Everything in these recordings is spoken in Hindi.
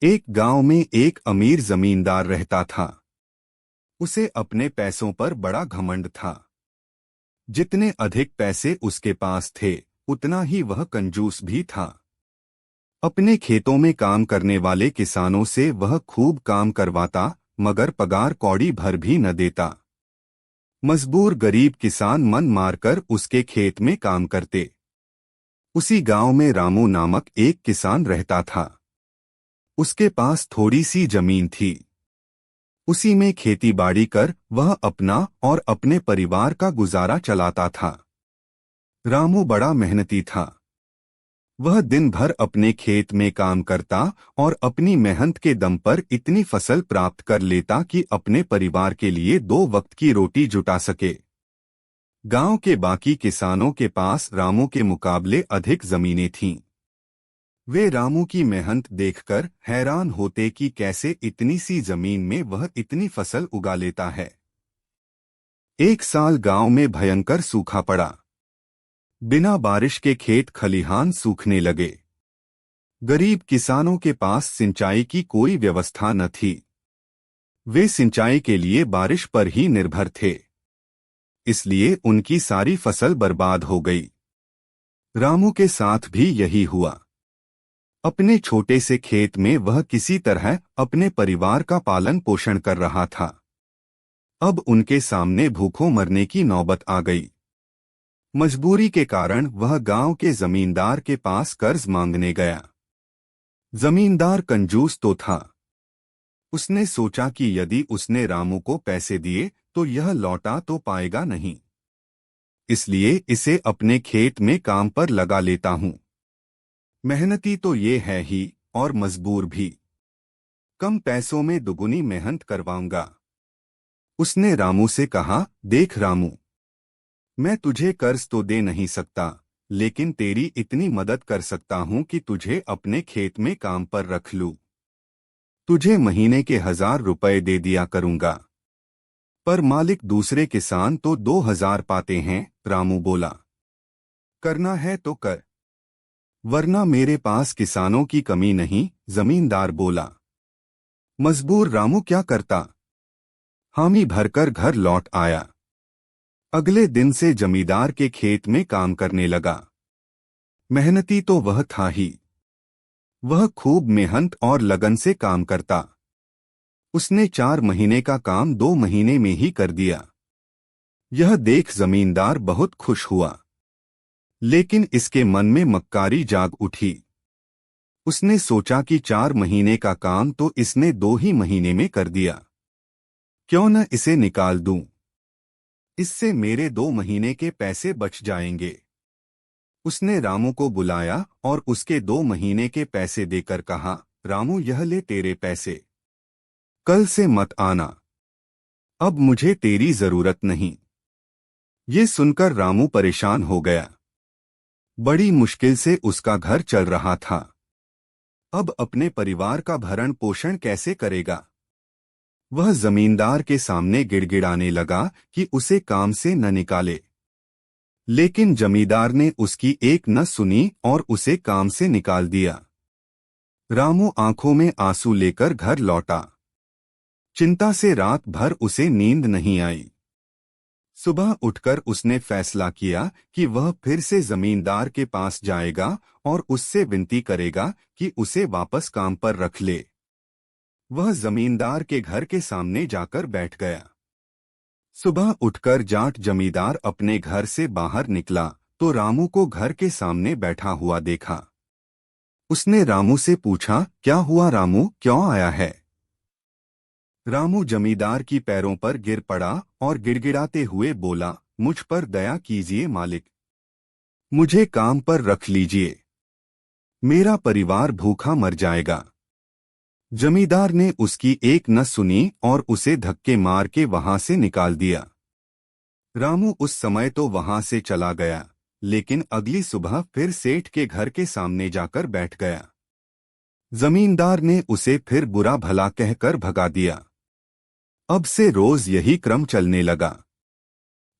एक गांव में एक अमीर जमींदार रहता था। उसे अपने पैसों पर बड़ा घमंड था। जितने अधिक पैसे उसके पास थे उतना ही वह कंजूस भी था। अपने खेतों में काम करने वाले किसानों से वह खूब काम करवाता, मगर पगार कौड़ी भर भी न देता। मजबूर गरीब किसान मन मारकर उसके खेत में काम करते। उसी गांव में रामू नामक एक किसान रहता था। उसके पास थोड़ी सी जमीन थी। उसी में खेती बाड़ी कर वह अपना और अपने परिवार का गुजारा चलाता था। रामू बड़ा मेहनती था। वह दिन भर अपने खेत में काम करता और अपनी मेहनत के दम पर इतनी फसल प्राप्त कर लेता कि अपने परिवार के लिए 2 वक्त की रोटी जुटा सके। गांव के बाकी किसानों के पास रामू के मुकाबले अधिक जमीनें थीं। वे रामू की मेहनत देखकर हैरान होते कि कैसे इतनी सी जमीन में वह इतनी फसल उगा लेता है। एक साल गांव में भयंकर सूखा पड़ा। बिना बारिश के खेत खलिहान सूखने लगे। गरीब किसानों के पास सिंचाई की कोई व्यवस्था न थी। वे सिंचाई के लिए बारिश पर ही निर्भर थे। इसलिए उनकी सारी फसल बर्बाद हो गई। रामू के साथ भी यही हुआ। अपने छोटे से खेत में वह किसी तरह अपने परिवार का पालन पोषण कर रहा था। अब उनके सामने भूखों मरने की नौबत आ गई। मजबूरी के कारण वह गांव के जमींदार के पास कर्ज मांगने गया। जमींदार कंजूस तो था। उसने सोचा कि यदि उसने रामू को पैसे दिए तो यह लौटा तो पाएगा नहीं, इसलिए इसे अपने खेत में काम पर लगा लेता हूं। मेहनती तो ये है ही और मजबूर भी। कम पैसों में दुगुनी मेहनत करवाऊंगा। उसने रामू से कहा, देख रामू, मैं तुझे कर्ज तो दे नहीं सकता, लेकिन तेरी इतनी मदद कर सकता हूं कि तुझे अपने खेत में काम पर रख लूं। तुझे महीने के 1000 रुपए दे दिया करूंगा। पर मालिक दूसरे किसान तो 2000 पाते हैं, रामू बोला। करना है तो कर, वरना मेरे पास किसानों की कमी नहीं, जमींदार बोला। मजबूर रामू क्या करता? हामी भरकर घर लौट आया। अगले दिन से जमींदार के खेत में काम करने लगा। मेहनती तो वह था ही। वह खूब मेहनत और लगन से काम करता। उसने 4 महीने का काम 2 महीने में ही कर दिया। यह देख जमींदार बहुत खुश हुआ। लेकिन इसके मन में मक्कारी जाग उठी। उसने सोचा कि 4 महीने का काम तो इसने 2 ही महीने में कर दिया। क्यों न इसे निकाल दूं? इससे मेरे 2 महीने के पैसे बच जाएंगे। उसने रामू को बुलाया और उसके 2 महीने के पैसे देकर कहा, रामू यह ले तेरे पैसे। कल से मत आना। अब मुझे तेरी जरूरत नहीं। ये सुनकर रामू परेशान हो गया। बड़ी मुश्किल से उसका घर चल रहा था। अब अपने परिवार का भरण पोषण कैसे करेगा? वह जमींदार के सामने गिड़गिड़ाने लगा कि उसे काम से न निकाले। लेकिन जमींदार ने उसकी एक न सुनी और उसे काम से निकाल दिया। रामू आंखों में आंसू लेकर घर लौटा। चिंता से रात भर उसे नींद नहीं आई। सुबह उठकर उसने फैसला किया कि वह फिर से जमींदार के पास जाएगा और उससे विनती करेगा कि उसे वापस काम पर रख ले। वह जमींदार के घर के सामने जाकर बैठ गया। सुबह उठकर जाट जमींदार अपने घर से बाहर निकला तो रामू को घर के सामने बैठा हुआ देखा। उसने रामू से पूछा, क्या हुआ रामू, क्यों आया है? रामू जमींदार की पैरों पर गिर पड़ा और गिड़गिड़ाते हुए बोला, मुझ पर दया कीजिए मालिक। मुझे काम पर रख लीजिए। मेरा परिवार भूखा मर जाएगा। जमींदार ने उसकी एक न सुनी और उसे धक्के मार के वहां से निकाल दिया। रामू उस समय तो वहां से चला गया, लेकिन अगली सुबह फिर सेठ के घर के सामने जाकर बैठ गया। जमींदार ने उसे फिर बुरा भला कहकर भगा दिया। अब से रोज यही क्रम चलने लगा।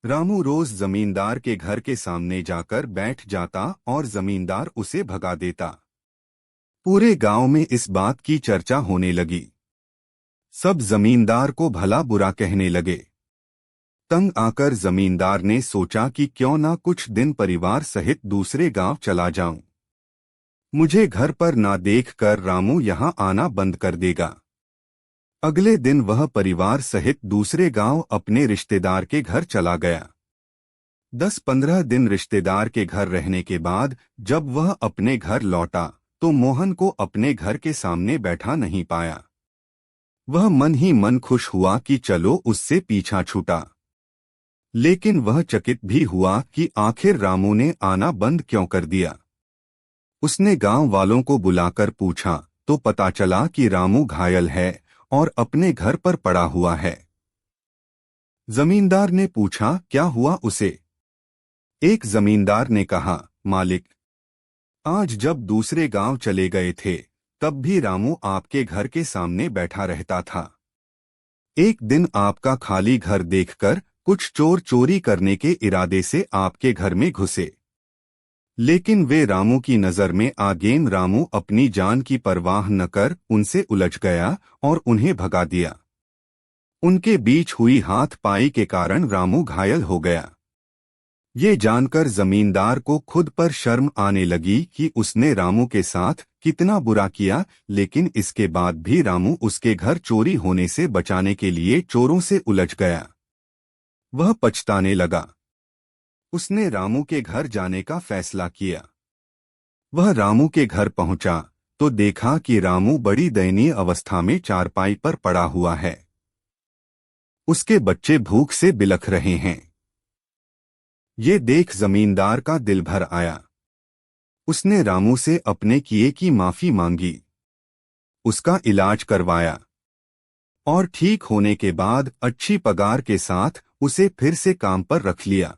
रामू रोज जमींदार के घर के सामने जाकर बैठ जाता और जमींदार उसे भगा देता। पूरे गांव में इस बात की चर्चा होने लगी। सब जमींदार को भला बुरा कहने लगे। तंग आकर जमींदार ने सोचा कि क्यों ना कुछ दिन परिवार सहित दूसरे गांव चला जाऊं। मुझे घर पर ना देखकर रामू यहां आना बंद कर देगा। अगले दिन वह परिवार सहित दूसरे गांव अपने रिश्तेदार के घर चला गया। 10-15 दिन रिश्तेदार के घर रहने के बाद जब वह अपने घर लौटा तो मोहन को अपने घर के सामने बैठा नहीं पाया। वह मन ही मन खुश हुआ कि चलो उससे पीछा छूटा, लेकिन वह चकित भी हुआ कि आखिर रामू ने आना बंद क्यों कर दिया। उसने गांव वालों को बुलाकर पूछा तो पता चला कि रामू घायल है और अपने घर पर पड़ा हुआ है। जमींदार ने पूछा क्या हुआ उसे। एक जमींदार ने कहा, मालिक, आज जब दूसरे गांव चले गए थे तब भी रामू आपके घर के सामने बैठा रहता था। एक दिन आपका खाली घर देखकर कुछ चोर चोरी करने के इरादे से आपके घर में घुसे, लेकिन वे रामू की नजर में आ गए। रामू अपनी जान की परवाह न कर उनसे उलझ गया और उन्हें भगा दिया। उनके बीच हुई हाथ-पाई के कारण रामू घायल हो गया। ये जानकर जमींदार को खुद पर शर्म आने लगी कि उसने रामू के साथ कितना बुरा किया, लेकिन इसके बाद भी रामू उसके घर चोरी होने से बचाने के लिए चोरों से उलझ गया। वह पछताने लगा। उसने रामू के घर जाने का फैसला किया। वह रामू के घर पहुंचा तो देखा कि रामू बड़ी दयनीय अवस्था में चारपाई पर पड़ा हुआ है। उसके बच्चे भूख से बिलख रहे हैं। ये देख जमींदार का दिल भर आया। उसने रामू से अपने किए की माफी मांगी, उसका इलाज करवाया और ठीक होने के बाद अच्छी पगार के साथ उसे फिर से काम पर रख लिया।